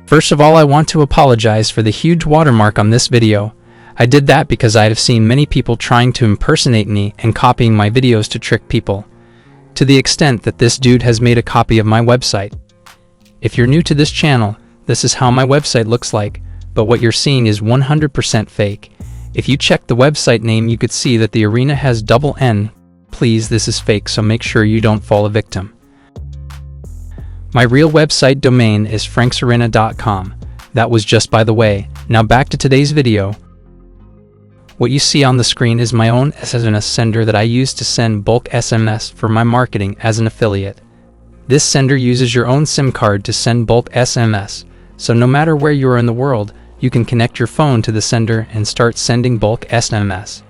First of all, I want to apologize for the huge watermark on this video. I did that because I have seen many people trying to impersonate me and copying my videos to trick people, to the extent that this dude has made a copy of my website. If you're new to this channel, this is how my website looks like, but what you're seeing is 100% fake. If you check the website name, you could see that the arena has double N. Please, this is fake, so make sure you don't fall a victim. My real website domain is franksarena.com. That was just by the way. Now back to today's video. What you see on the screen is my own SMS sender that I use to send bulk SMS for my marketing as an affiliate. This sender uses your own SIM card to send bulk SMS, so no matter where you are in the world, you can connect your phone to the sender and start sending bulk SMS.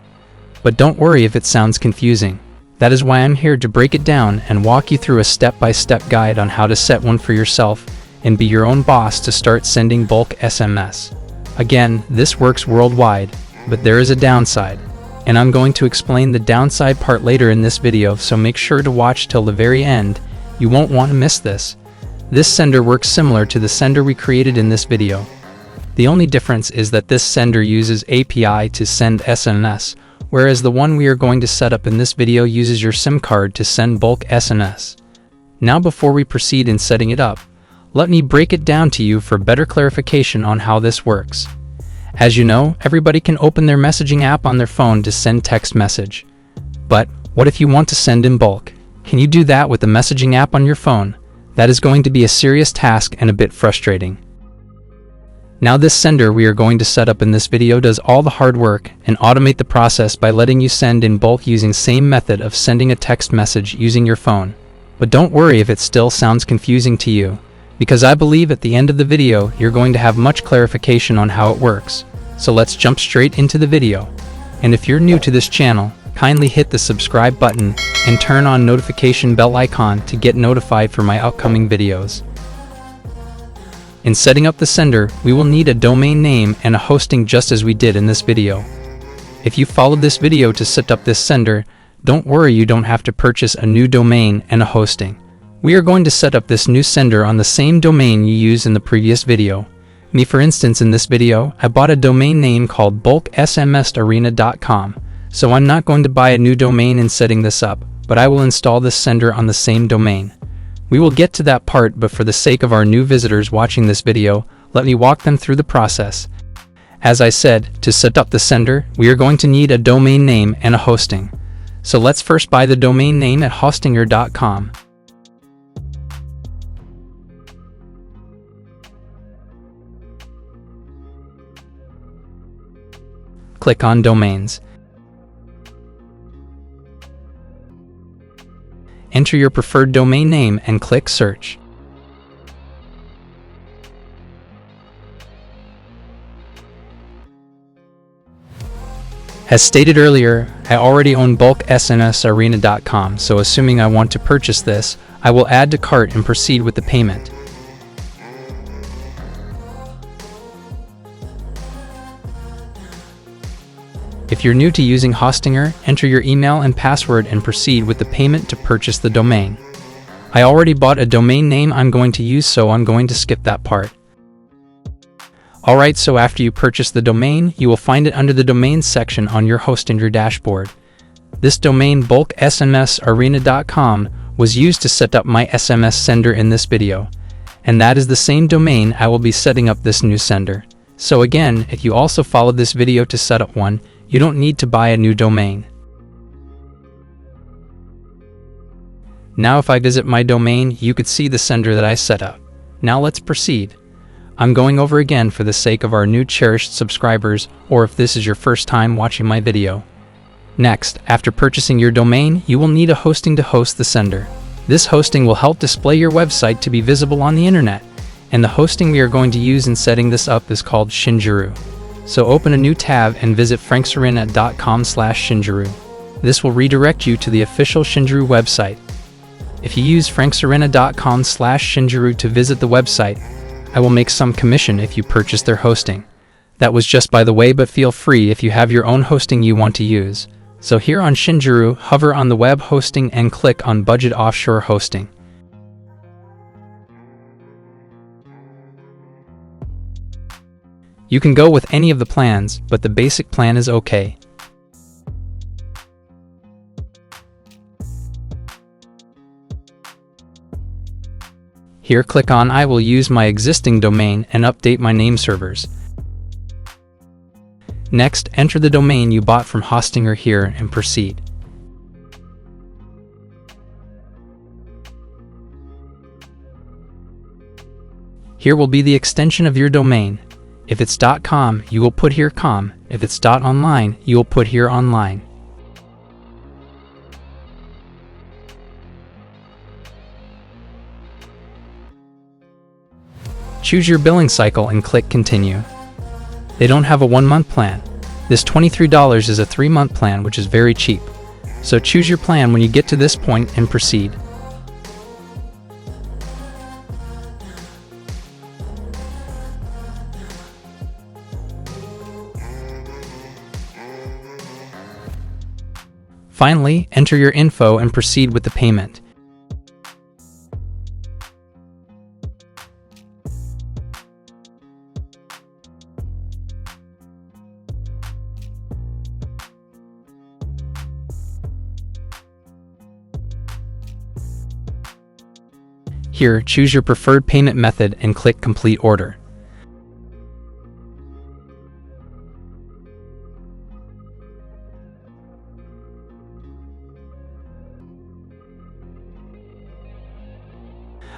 But don't worry if it sounds confusing. That is why I'm here to break it down and walk you through a step-by-step guide on how to set one for yourself and be your own boss to start sending bulk SMS. Again, this works worldwide, but there is a downside, and I'm going to explain the downside part later in this video, so make sure to watch till the very end. You won't want to miss this. This sender works similar to the sender we created in this video. The only difference is that this sender uses API to send SMS, whereas the one we are going to set up in this video uses your SIM card to send bulk SMS. Now before we proceed in setting it up, let me break it down to you for better clarification on how this works. As you know, everybody can open their messaging app on their phone to send text message. But what if you want to send in bulk? Can you do that with the messaging app on your phone? That is going to be a serious task and a bit frustrating. Now this sender we are going to set up in this video does all the hard work and automate the process by letting you send in bulk using same method of sending a text message using your phone. But don't worry if it still sounds confusing to you, because I believe at the end of the video you're going to have much clarification on how it works. So let's jump straight into the video. And if you're new to this channel, kindly hit the subscribe button and turn on notification bell icon to get notified for my upcoming videos. In setting up the sender, we will need a domain name and a hosting just as we did in this video. If you followed this video to set up this sender, don't worry, you don't have to purchase a new domain and a hosting. We are going to set up this new sender on the same domain you used in the previous video. Me, for instance, in this video, I bought a domain name called bulksmsarena.com, so I'm not going to buy a new domain in setting this up, but I will install this sender on the same domain. We will get to that part, but for the sake of our new visitors watching this video, let me walk them through the process. As I said, to set up the sender, we are going to need a domain name and a hosting. So let's first buy the domain name at hostinger.com. Click on Domains. Enter your preferred domain name and click Search. As stated earlier, I already own bulksmsarena.com, so assuming I want to purchase this, I will add to cart and proceed with the payment. If you're new to using Hostinger, enter your email and password and proceed with the payment to purchase the domain. I already bought a domain name I'm going to use, so I'm going to skip that part. Alright, so after you purchase the domain, you will find it under the domains section on your Hostinger dashboard. This domain bulksmsarena.com was used to set up my SMS sender in this video, and that is the same domain I will be setting up this new sender. So again, if you also followed this video to set up one, you don't need to buy a new domain. Now if I visit my domain, you could see the sender that I set up. Now let's proceed. I'm going over again for the sake of our new cherished subscribers, or if this is your first time watching my video. Next, after purchasing your domain, you will need a hosting to host the sender. This hosting will help display your website to be visible on the internet, and the hosting we are going to use in setting this up is called Shinjuru. So open a new tab and visit franksarena.com/Shinjuru. This will redirect you to the official Shinjuru website. If you use franksarena.com/Shinjuru to visit the website, I will make some commission if you purchase their hosting. That was just by the way, but feel free if you have your own hosting you want to use. So here on Shinjuru, hover on the web hosting and click on Budget Offshore Hosting. You can go with any of the plans, but the basic plan is okay. Here click on I will use my existing domain and update my name servers. Next, enter the domain you bought from Hostinger here and proceed. Here will be the extension of your domain. If it's .com, you will put here .com. If it's .online, you will put here online. Choose your billing cycle and click Continue. They don't have a 1-month plan. This $23 is a 3-month plan, which is very cheap. So choose your plan when you get to this point and proceed. Finally, enter your info and proceed with the payment. Here, choose your preferred payment method and click Complete Order.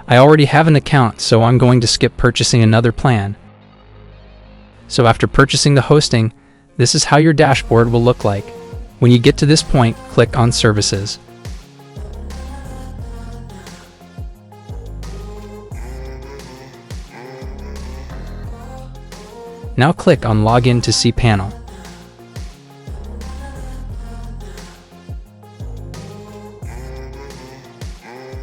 I already have an account, so I'm going to skip purchasing another plan. So after purchasing the hosting, this is how your dashboard will look like. When you get to this point, click on Services. Now click on Login to cPanel.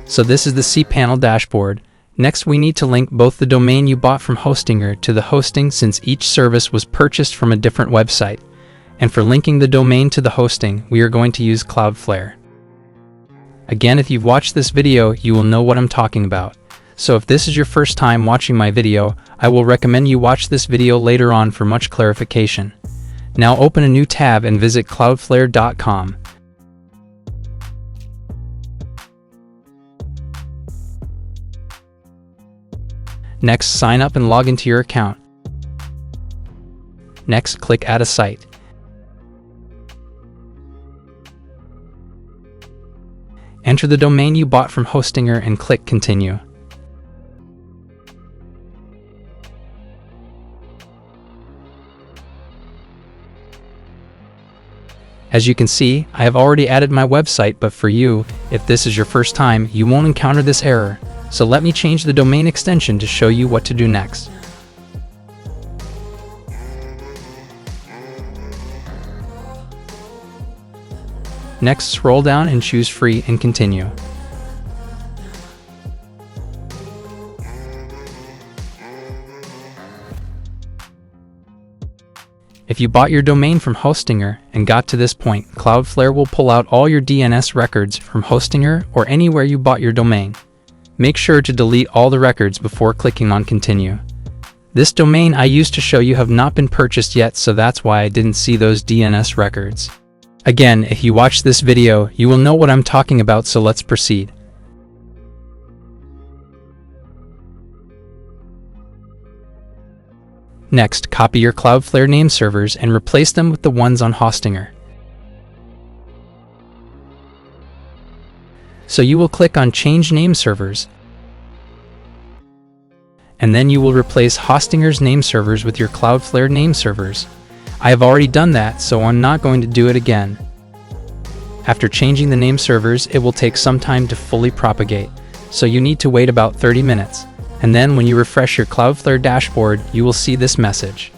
So this is the cPanel dashboard. Next, we need to link both the domain you bought from Hostinger to the hosting, since each service was purchased from a different website. And for linking the domain to the hosting, we are going to use Cloudflare. Again, if you've watched this video, you will know what I'm talking about. So if this is your first time watching my video, I will recommend you watch this video later on for much clarification. Now open a new tab and visit cloudflare.com. Next, sign up and log into your account. Next, click Add a Site. Enter the domain you bought from Hostinger and click Continue. As you can see, I have already added my website, but for you, if this is your first time, you won't encounter this error. So let me change the domain extension to show you what to do next. Next, scroll down and choose Free and Continue. If you bought your domain from Hostinger and got to this point, Cloudflare will pull out all your DNS records from Hostinger or anywhere you bought your domain. Make sure to delete all the records before clicking on Continue. This domain I used to show you have not been purchased yet, so that's why I didn't see those DNS records. Again, if you watch this video, you will know what I'm talking about, so let's proceed. Next, copy your Cloudflare name servers and replace them with the ones on Hostinger. So you will click on Change Name Servers, and then you will replace Hostinger's name servers with your Cloudflare name servers. I have already done that, so I'm not going to do it again. After changing the name servers, it will take some time to fully propagate, so you need to wait about 30 minutes. And then when you refresh your Cloudflare dashboard, you will see this message.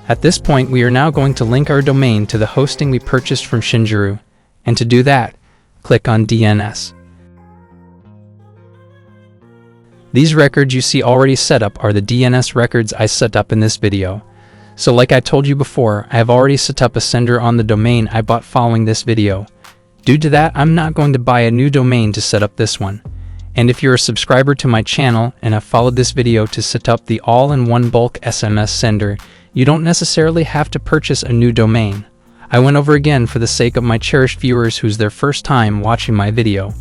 At this point, we are now going to link our domain to the hosting we purchased from Shinjuru. And to do that, click on DNS. These records you see already set up are the DNS records I set up in this video. So like I told you before, I have already set up a sender on the domain I bought following this video. Due to that, I'm not going to buy a new domain to set up this one. And if you're a subscriber to my channel and have followed this video to set up the all-in-one bulk SMS sender, You don't necessarily have to purchase a new domain. I went over again for the sake of my cherished viewers who's their first time watching my video.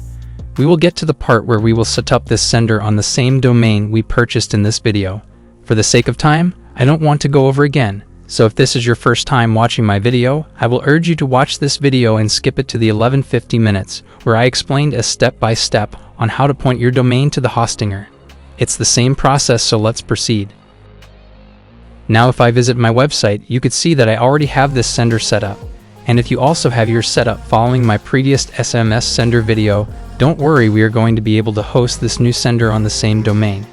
We will get to the part where we will set up this sender on the same domain we purchased in this video. For the sake of time, I don't want to go over again, so if this is your first time watching my video, I will urge you to watch this video and skip it to the 11:50 minutes, where I explained a step-by-step on how to point your domain to the hostinger. It's the same process, so let's proceed. Now if I visit my website, you could see that I already have this sender set up. And if you also have yours set up following my previous SMS sender video, don't worry, we are going to be able to host this new sender on the same domain.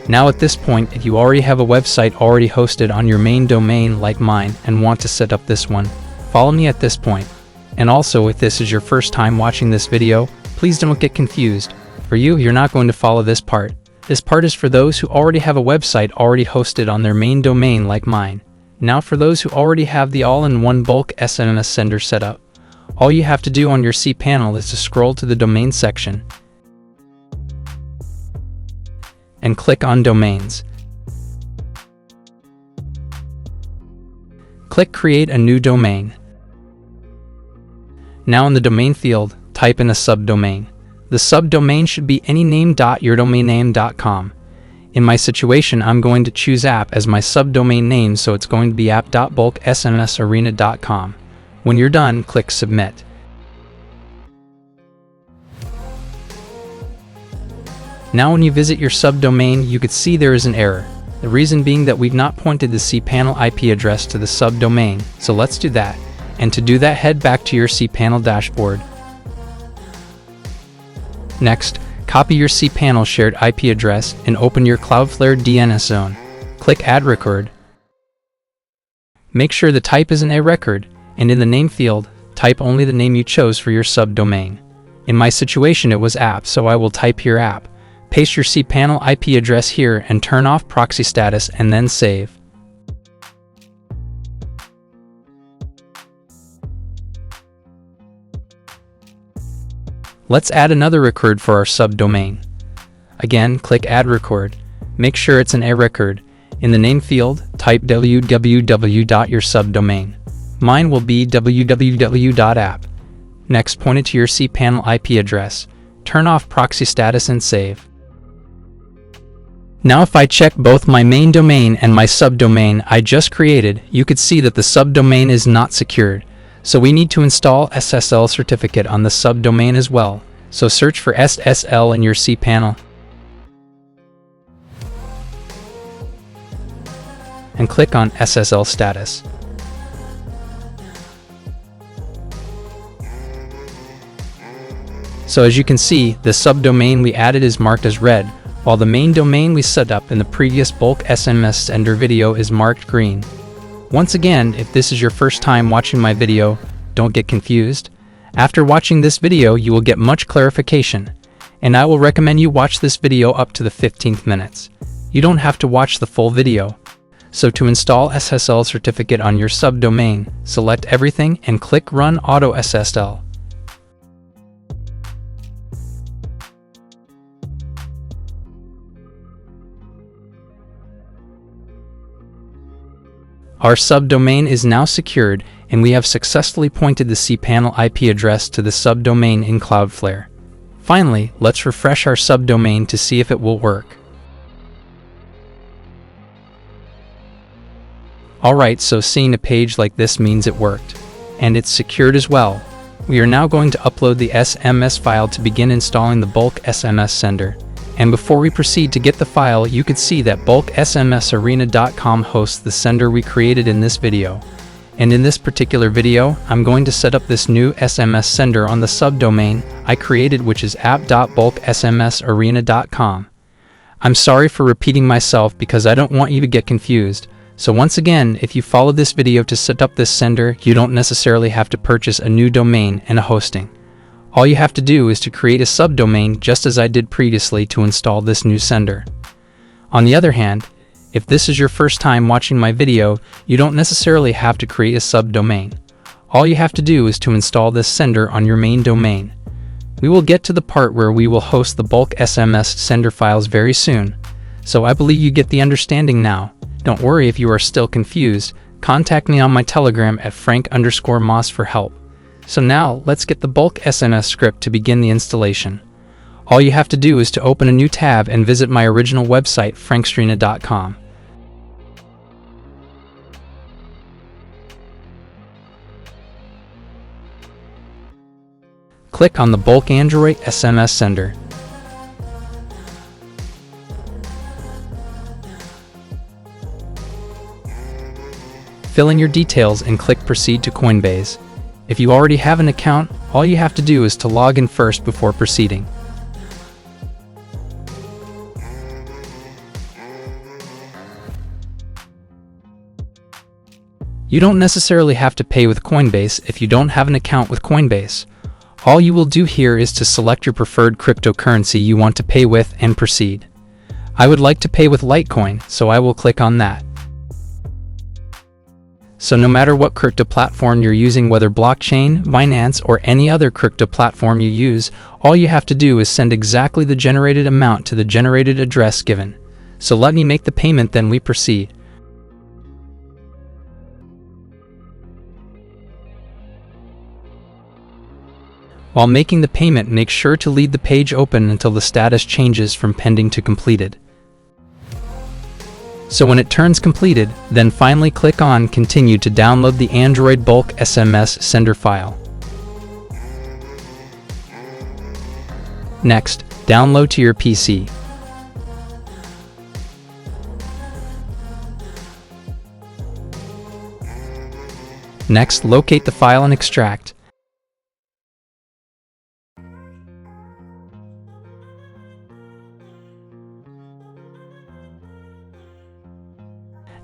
Now at this point, if you already have a website already hosted on your main domain like mine and want to set up this one, follow me at this point. And also, if this is your first time watching this video, please don't get confused. For you, you're not going to follow this part. This part is for those who already have a website already hosted on their main domain like mine. Now for those who already have the all-in-one bulk SMS sender set up, all you have to do on your cPanel is to scroll to the domain section and click on Domains. Click Create a new domain. Now in the domain field, type in a subdomain. The subdomain should be any name.yourdomainname.com. In my situation, I'm going to choose app as my subdomain name, so it's going to be app.bulksmsarena.com. When you're done, click Submit. Now when you visit your subdomain, you could see there is an error. The reason being that we've not pointed the cPanel IP address to the subdomain, so let's do that. And to do that, head back to your cPanel dashboard. Next, copy your cPanel shared IP address and open your Cloudflare DNS zone. Click Add Record. Make sure the type is an A record, and in the name field, type only the name you chose for your subdomain. In my situation, it was app, so I will type here app. Paste your cPanel IP address here and turn off proxy status and then save. Let's add another record for our subdomain. Again, click Add Record. Make sure it's an A record. In the name field, type www.yoursubdomain. Mine will be www.app. Next, point it to your cPanel IP address. Turn off proxy status and save. Now if I check both my main domain and my subdomain I just created, you could see that the subdomain is not secured. So we need to install SSL certificate on the subdomain as well. So search for SSL in your cPanel and click on SSL status. So as you can see, the subdomain we added is marked as red, while the main domain we set up in the previous bulk SMS sender video is marked green. Once again, if this is your first time watching my video, don't get confused. After watching this video, you will get much clarification, and I will recommend you watch this video up to the 15th minutes. You don't have to watch the full video. So to install SSL certificate on your subdomain, select everything and click Run Auto SSL. Our subdomain is now secured, and we have successfully pointed the cPanel IP address to the subdomain in Cloudflare. Finally, let's refresh our subdomain to see if it will work. Alright, so seeing a page like this means it worked. And it's secured as well. We are now going to upload the SMS file to begin installing the bulk SMS sender. And before we proceed to get the file, you could see that bulksmsarena.com hosts the sender we created in this video. And in this particular video, I'm going to set up this new SMS sender on the subdomain I created, which is app.bulksmsarena.com. I'm sorry for repeating myself because I don't want you to get confused. So once again, if you follow this video to set up this sender, you don't necessarily have to purchase a new domain and a hosting. All you have to do is to create a subdomain just as I did previously to install this new sender. On the other hand, if this is your first time watching my video, you don't necessarily have to create a subdomain. All you have to do is to install this sender on your main domain. We will get to the part where we will host the bulk SMS sender files very soon, so I believe you get the understanding now. Don't worry if you are still confused, contact me on my Telegram at frank_moss for help. So now, let's get the bulk SMS script to begin the installation. All you have to do is to open a new tab and visit my original website, franksrina.com. Click on the bulk Android SMS sender. Fill in your details and click Proceed to Coinbase. If you already have an account, all you have to do is to log in first before proceeding. You don't necessarily have to pay with Coinbase if you don't have an account with Coinbase. All you will do here is to select your preferred cryptocurrency you want to pay with and proceed. I would like to pay with Litecoin, so I will click on that. So no matter what crypto platform you're using, whether blockchain, Binance, or any other crypto platform you use, all you have to do is send exactly the generated amount to the generated address given. So let me make the payment, then we proceed. While making the payment, make sure to leave the page open until the status changes from pending to completed. So when it turns completed, then finally click on Continue to download the Android bulk SMS sender file. Next, download to your PC. Next, locate the file and extract.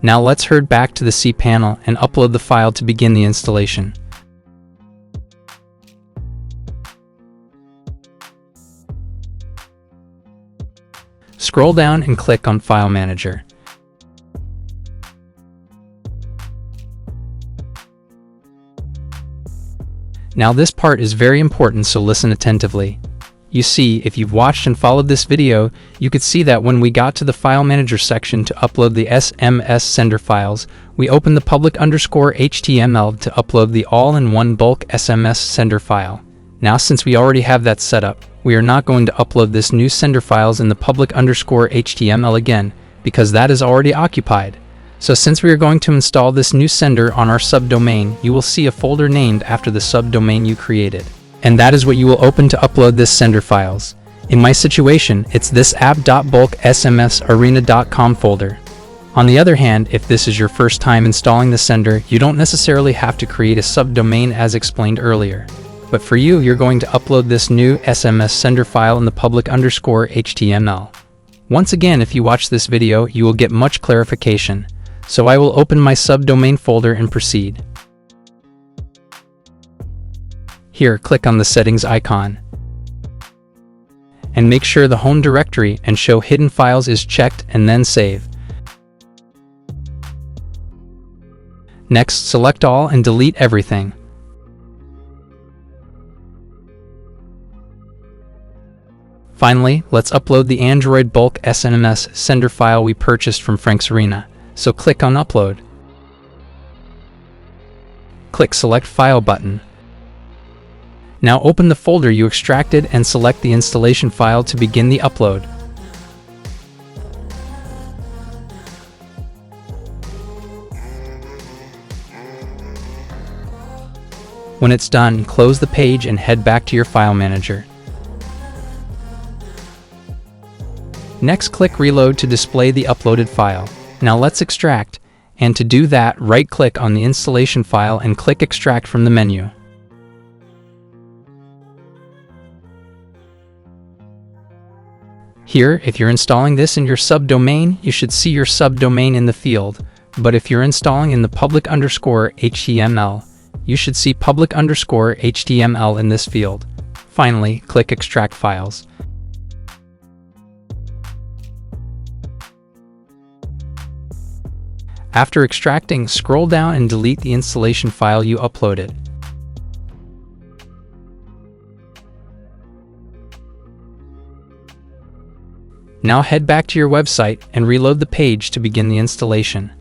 Now let's head back to the cPanel and upload the file to begin the installation. Scroll down and click on File Manager. Now this part is very important, so listen attentively. You see, if you've watched and followed this video, you could see that when we got to the File Manager section to upload the SMS sender files, we opened the public_HTML to upload the all-in-one bulk SMS sender file. Now since we already have that set up, we are not going to upload this new sender files in the public_HTML again, because that is already occupied. So since we are going to install this new sender on our subdomain, you will see a folder named after the subdomain you created. And that is what you will open to upload this sender files. In my situation, it's this app.bulksmsarena.com folder. On the other hand, if this is your first time installing the sender, you don't necessarily have to create a subdomain as explained earlier. But for you, you're going to upload this new SMS sender file in the public_HTML. Once again, if you watch this video, you will get much clarification. So I will open my subdomain folder and proceed. Here, click on the settings icon. And make sure the home directory and show hidden files is checked, and then save. Next, select all and delete everything. Finally, let's upload the Android bulk SMS sender file we purchased from Frank's Arena. So click on Upload. Click Select File button. Now open the folder you extracted and select the installation file to begin the upload. When it's done, close the page and head back to your file manager. Next, click Reload to display the uploaded file. Now let's extract, and to do that, right-click on the installation file and click Extract from the menu. Here, if you're installing this in your subdomain, you should see your subdomain in the field, but if you're installing in the public_HTML, you should see public_HTML in this field. Finally, click Extract Files. After extracting, scroll down and delete the installation file you uploaded. Now head back to your website and reload the page to begin the installation.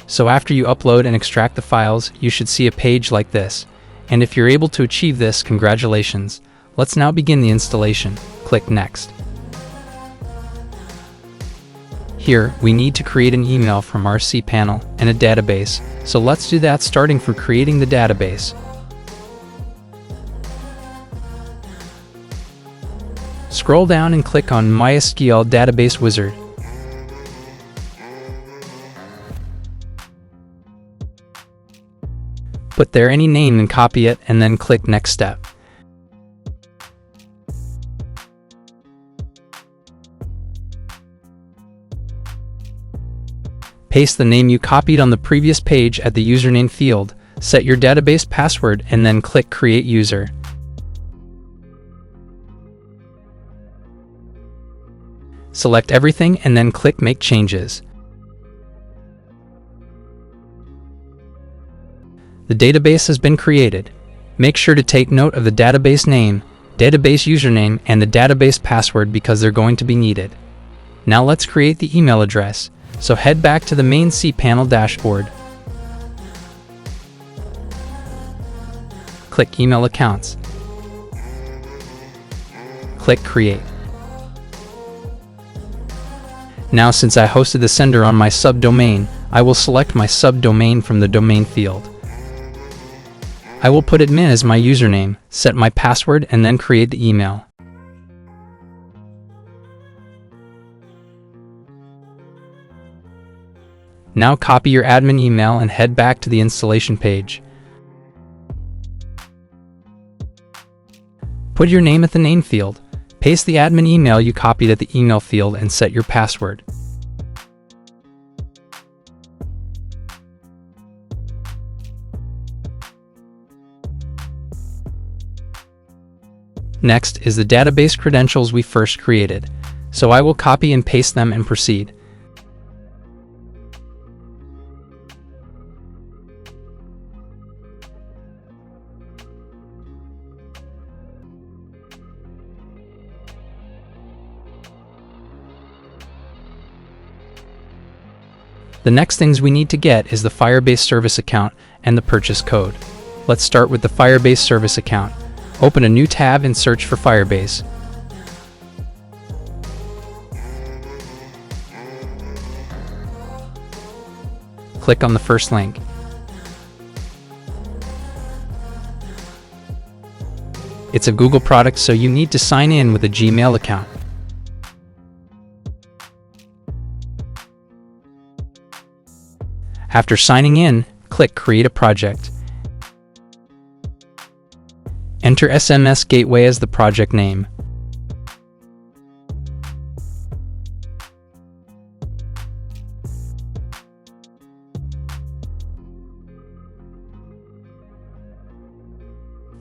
So after you upload and extract the files, you should see a page like this. And if you're able to achieve this, congratulations. Let's now begin the installation. Click Next. Here, we need to create an email from our cPanel and a database, so let's do that starting from creating the database. Scroll down and click on MySQL Database Wizard. Put there any name and copy it, and then click Next Step. Paste the name you copied on the previous page at the username field, set your database password, and then click Create User. Select everything and then click Make Changes. The database has been created. Make sure to take note of the database name, database username, and the database password because they're going to be needed. Now let's create the email address. So head back to the main cPanel dashboard. Click Email Accounts. Click Create. Now since I hosted the sender on my subdomain, I will select my subdomain from the domain field. I will put admin as my username, set my password, and then create the email. Now copy your admin email and head back to the installation page. Put your name at the name field. Paste the admin email you copied at the email field and set your password. Next is the database credentials we first created, so I will copy and paste them and proceed. The next things we need to get is the Firebase service account and the purchase code. Let's start with the Firebase service account. Open a new tab and search for Firebase. Click on the first link. It's a Google product, so you need to sign in with a Gmail account. After signing in, click Create a Project. Enter SMS Gateway as the project name.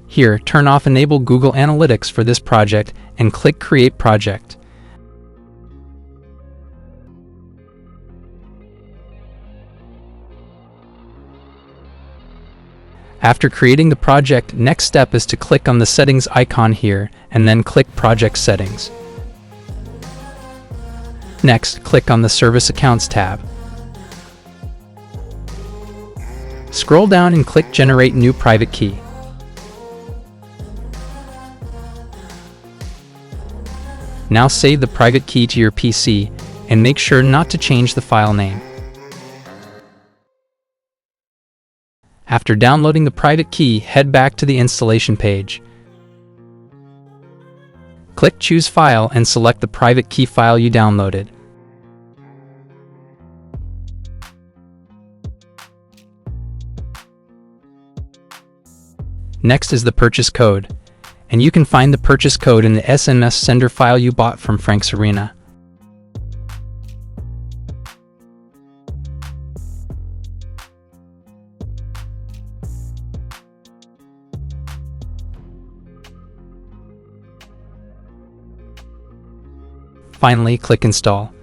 Here, turn off Enable Google Analytics for this project and click Create Project. After creating the project, next step is to click on the settings icon here and then click Project Settings. Next, click on the Service Accounts tab. Scroll down and click Generate New Private Key. Now save the private key to your PC and make sure not to change the file name. After downloading the private key, head back to the installation page. Click Choose File and select the private key file you downloaded. Next is the purchase code, and you can find the purchase code in the SMS sender file you bought from Frank's Arena. Finally, click Install.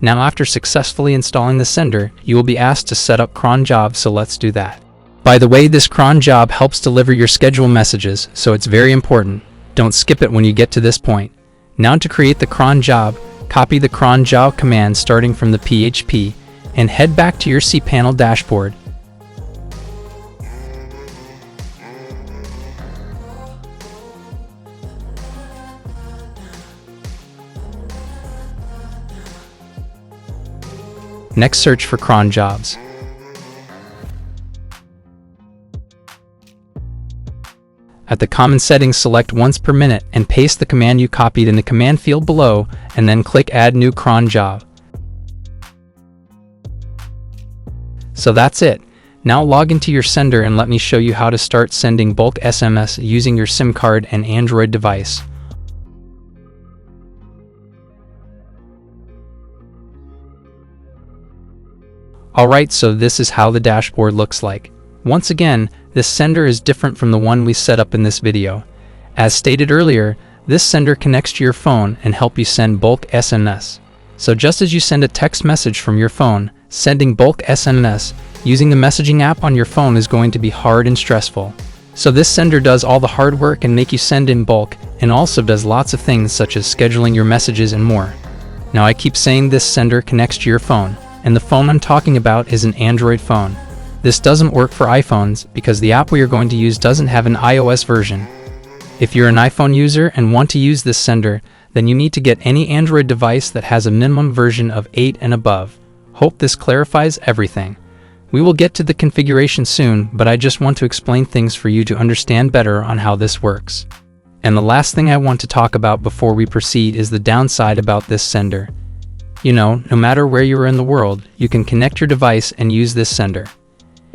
Now after successfully installing the sender, you will be asked to set up cron job, so let's do that. By the way, this cron job helps deliver your schedule messages, so it's very important. Don't skip it when you get to this point. Now to create the cron job, copy the cron job command starting from the PHP and head back to your cPanel dashboard. Next, search for cron jobs. At the common settings, select once per minute and paste the command you copied in the command field below, and then click Add New Cron Job. So that's it. Now log into your sender and let me show you how to start sending bulk SMS using your SIM card and Android device. Alright, so this is how the dashboard looks like. Once again, this sender is different from the one we set up in this video. As stated earlier, this sender connects to your phone and helps you send bulk SMS. So just as you send a text message from your phone, sending bulk SMS using the messaging app on your phone is going to be hard and stressful. So this sender does all the hard work and make you send in bulk, and also does lots of things such as scheduling your messages and more. Now I keep saying this sender connects to your phone, and the phone I'm talking about is an Android phone. This doesn't work for iPhones because the app we are going to use doesn't have an iOS version. If you're an iPhone user and want to use this sender, then you need to get any Android device that has a minimum version of 8 and above. Hope this clarifies everything. We will get to the configuration soon, but I just want to explain things for you to understand better on how this works. And the last thing I want to talk about before we proceed is the downside about this sender. You know, no matter where you are in the world, you can connect your device and use this sender.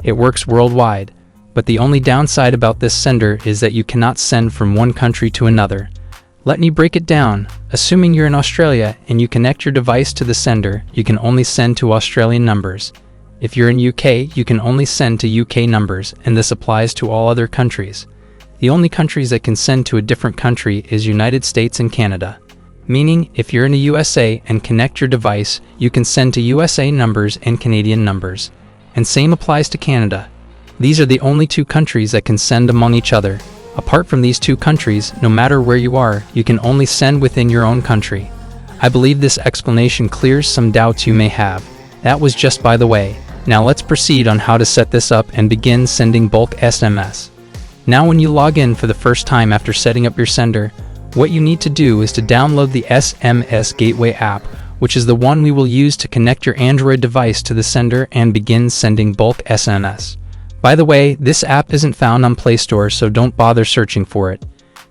It works worldwide, but the only downside about this sender is that you cannot send from one country to another. Let me break it down. Assuming you're in Australia and you connect your device to the sender, you can only send to Australian numbers. If you're in UK, you can only send to UK numbers, and this applies to all other countries. The only countries that can send to a different country is United States and Canada. Meaning, if you're in the USA and connect your device, you can send to USA numbers and Canadian numbers. And same applies to Canada. These are the only two countries that can send among each other. Apart from these two countries, no matter where you are, you can only send within your own country. I believe this explanation clears some doubts you may have. That was just by the way. Now let's proceed on how to set this up and begin sending bulk SMS. Now when you log in for the first time after setting up your sender, what you need to do is to download the SMS Gateway app, which is the one we will use to connect your Android device to the sender and begin sending bulk SMS. By the way, this app isn't found on Play Store, so don't bother searching for it.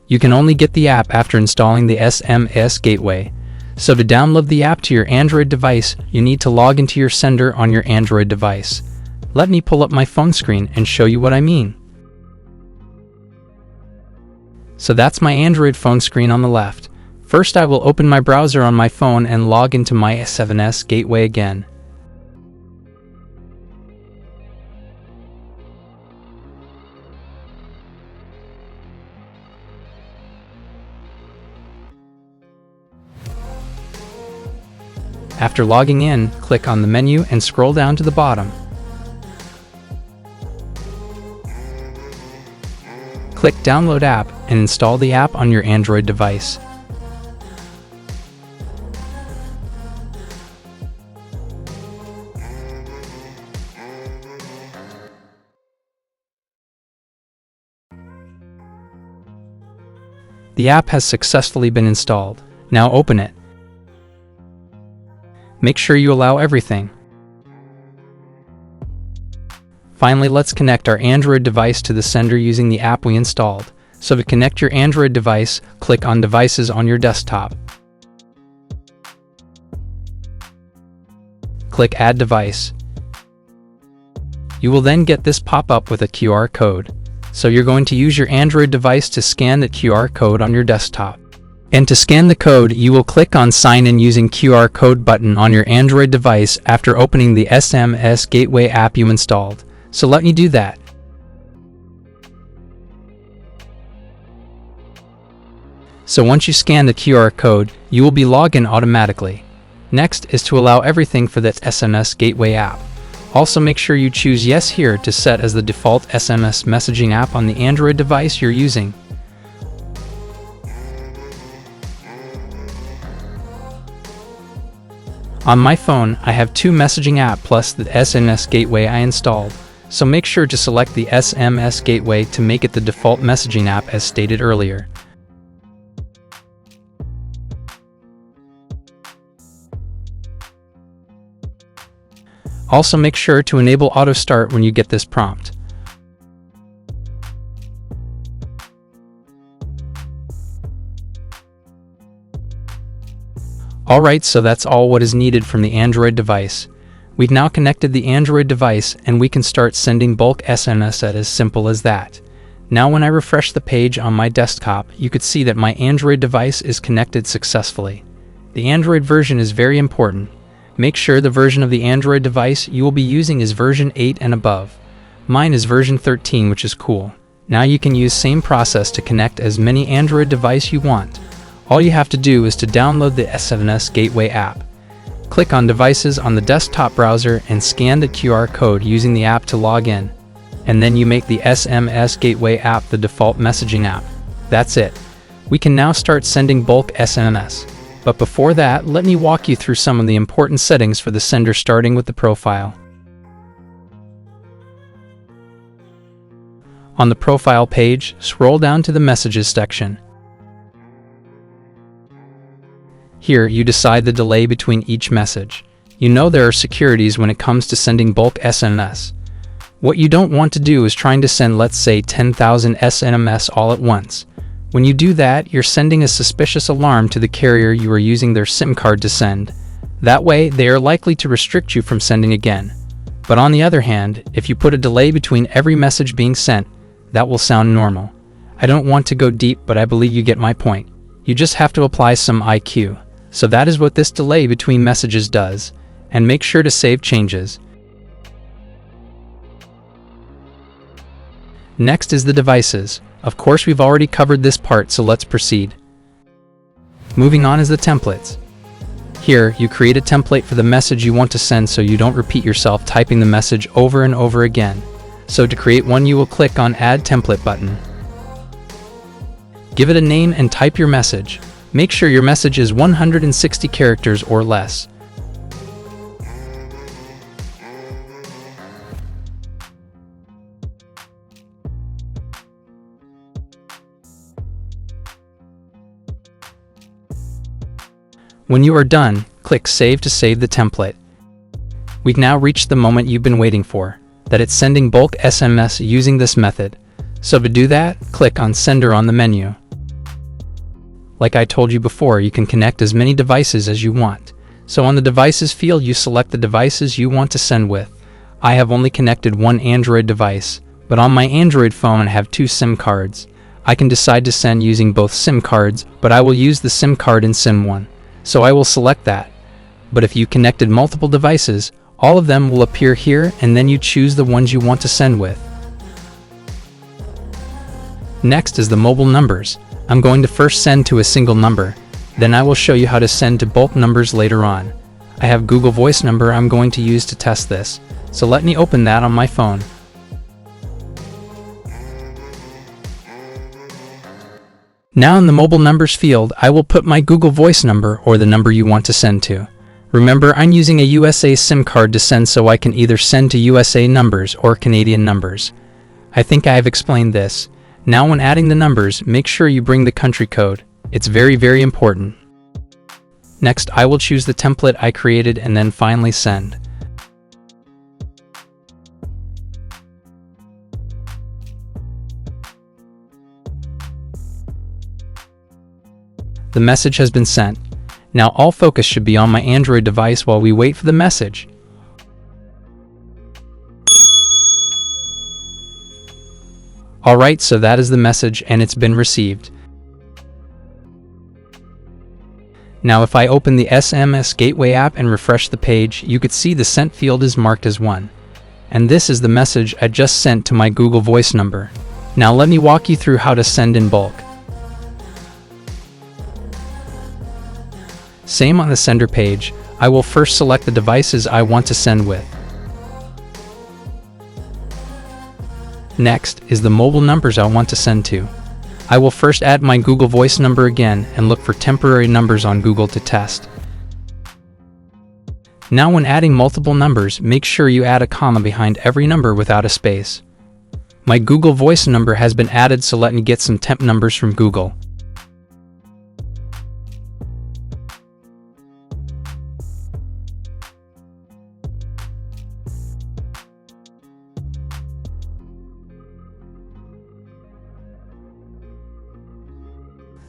You can only get the app after installing the SMS Gateway. So to download the app to your Android device, you need to log into your sender on your Android device. Let me pull up my phone screen and show you what I mean. So that's my Android phone screen on the left. First, I will open my browser on my phone and log into my SMS Gateway again. After logging in, click on the menu and scroll down to the bottom. Click Download App and install the app on your Android device. The app has successfully been installed. Now open it. Make sure you allow everything. Finally, let's connect our Android device to the sender using the app we installed. So to connect your Android device, click on Devices on your desktop. Click Add Device. You will then get this pop-up with a QR code. So you're going to use your Android device to scan the QR code on your desktop. And to scan the code, you will click on Sign In using QR code button on your Android device after opening the SMS Gateway app you installed. So let me do that. So once you scan the QR code, you will be logged in automatically. Next is to allow everything for the SMS Gateway app. Also make sure you choose Yes here to set as the default SMS messaging app on the Android device you're using. On my phone, I have two messaging apps plus the SMS gateway I installed, so make sure to select the SMS gateway to make it the default messaging app as stated earlier. Also make sure to enable auto start when you get this prompt. Alright, so that's all what is needed from the Android device. We've now connected the Android device and we can start sending bulk SMS at as simple as that. Now when I refresh the page on my desktop, you could see that my Android device is connected successfully. The Android version is very important. Make sure the version of the Android device you will be using is version 8 and above. Mine is version 13, which is cool. Now you can use same process to connect as many Android device you want. All you have to do is to download the SMS Gateway app. Click on Devices on the desktop browser and scan the QR code using the app to log in. And then you make the SMS Gateway app the default messaging app. That's it. We can now start sending bulk SMS. But before that, let me walk you through some of the important settings for the sender, starting with the profile. On the profile page, scroll down to the Messages section. Here, you decide the delay between each message. You know there are securities when it comes to sending bulk SMS. What you don't want to do is trying to send, let's say, 10,000 SMS all at once. When you do that, you're sending a suspicious alarm to the carrier you are using their SIM card to send. That way, they are likely to restrict you from sending again. But on the other hand, if you put a delay between every message being sent, that will sound normal. I don't want to go deep, but I believe you get my point. You just have to apply some IQ. So that is what this delay between messages does. And make sure to save changes. Next is the devices. Of course, we've already covered this part, so let's proceed. Moving on is the templates. Here, you create a template for the message you want to send so you don't repeat yourself typing the message over and over again. So to create one, you will click on Add Template button. Give it a name and type your message. Make sure your message is 160 characters or less. When you are done, click Save to save the template. We've now reached the moment you've been waiting for, that it's sending bulk SMS using this method. So to do that, click on Sender on the menu. Like I told you before, you can connect as many devices as you want. So on the Devices field, you select the devices you want to send with. I have only connected one Android device, but on my Android phone I have two SIM cards. I can decide to send using both SIM cards, but I will use the SIM card in SIM 1. So I will select that. But if you connected multiple devices, all of them will appear here, and then you choose the ones you want to send with. Next is the mobile numbers. I'm going to first send to a single number, then I will show you how to send to bulk numbers later on. I have Google Voice number I'm going to use to test this, so let me open that on my phone. Now in the mobile numbers field, I will put my Google Voice number or the number you want to send to. Remember, I'm using a USA SIM card to send, so I can either send to USA numbers or Canadian numbers. I think I have explained this. Now when adding the numbers, make sure you bring the country code. It's very important. Next, I will choose the template I created and then finally send. The message has been sent. Now all focus should be on my Android device while we wait for the message. Alright, so that is the message and it's been received. Now if I open the SMS Gateway app and refresh the page, you could see the sent field is marked as 1. And this is the message I just sent to my Google Voice number. Now let me walk you through how to send in bulk. Same on the sender page, I will first select the devices I want to send with. Next is the mobile numbers I want to send to. I will first add my Google Voice number again and look for temporary numbers on Google to test. Now when adding multiple numbers, make sure you add a comma behind every number without a space. My Google Voice number has been added, so let me get some temp numbers from Google.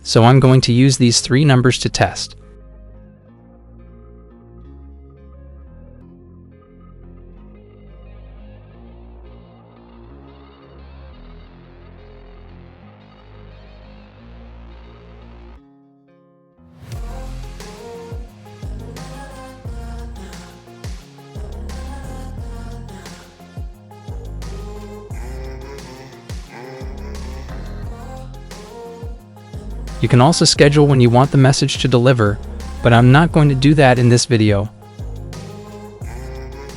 So I'm going to use these 3 numbers to test. You can also schedule when you want the message to deliver, but I'm not going to do that in this video.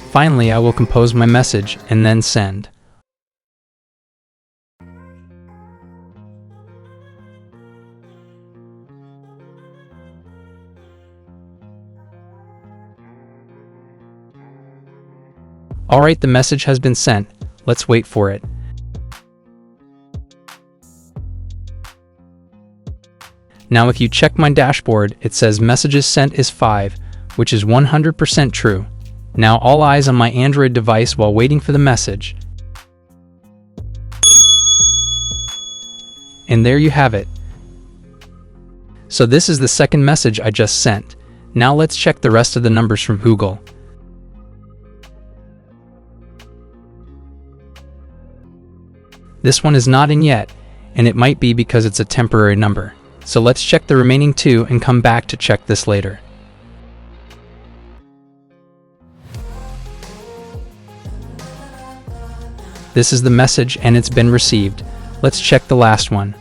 Finally, I will compose my message and then send. Alright, the message has been sent. Let's wait for it. Now if you check my dashboard, it says messages sent is 5, which is 100% true. Now all eyes on my Android device while waiting for the message. And there you have it. So this is the second message I just sent. Now let's check the rest of the numbers from Google. This one is not in yet, and it might be because it's a temporary number. So let's check the remaining 2 and come back to check this later. This is the message and it's been received. Let's check the last one.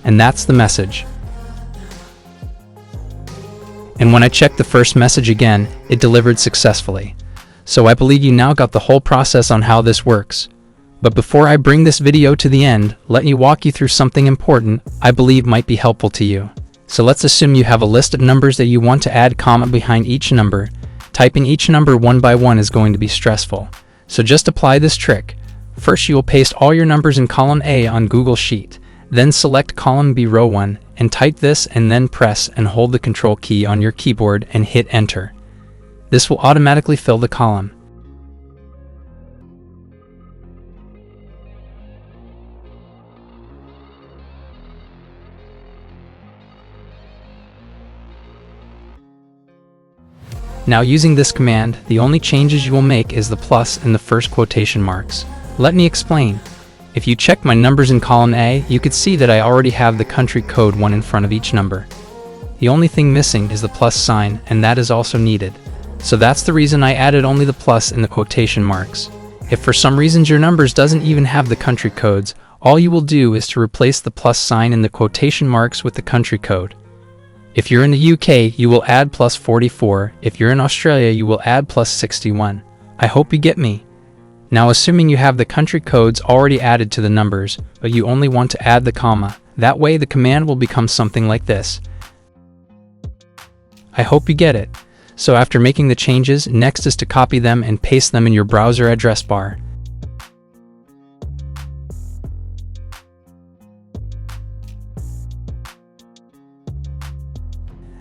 And that's the message. And when I checked the first message again, it delivered successfully. So I believe you now got the whole process on how this works. But before I bring this video to the end, let me walk you through something important I believe might be helpful to you. So let's assume you have a list of numbers that you want to add comma behind each number. Typing each number one by one is going to be stressful. So just apply this trick. First you will paste all your numbers in column A on Google Sheet. Then select column B row 1 and type this, and then press and hold the Control key on your keyboard and hit Enter. This will automatically fill the column. Now using this command, the only changes you will make is the plus and the first quotation marks. Let me explain. If you check my numbers in column A, you could see that I already have the country code 1 in front of each number. The only thing missing is the plus sign, and that is also needed. So that's the reason I added only the plus and the quotation marks. If for some reason your numbers doesn't even have the country codes, all you will do is to replace the plus sign and the quotation marks with the country code. If you're in the UK, you will add plus 44. If you're in Australia, you will add plus 61. I hope you get me. Now assuming you have the country codes already added to the numbers, but you only want to add the comma, that way the command will become something like this. I hope you get it. So after making the changes, next is to copy them and paste them in your browser address bar.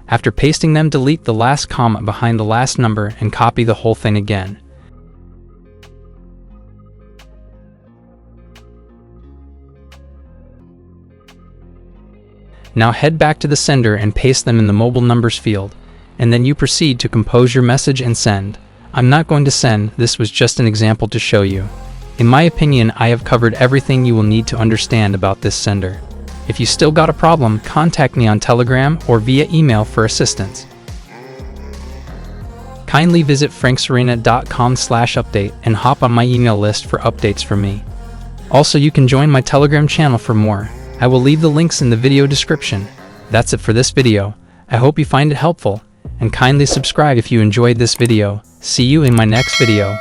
After pasting them, delete the last comma behind the last number and copy the whole thing again. Now head back to the sender and paste them in the mobile numbers field, and then you proceed to compose your message and send. I'm not going to send, this was just an example to show you. In my opinion, I have covered everything you will need to understand about this sender. If you still got a problem, contact me on Telegram or via email for assistance. Kindly visit frankserena.com/update and hop on my email list for updates from me. Also, you can join my Telegram channel for more. I will leave the links in the video description. That's it for this video. I hope you find it helpful, and kindly subscribe if you enjoyed this video. See you in my next video.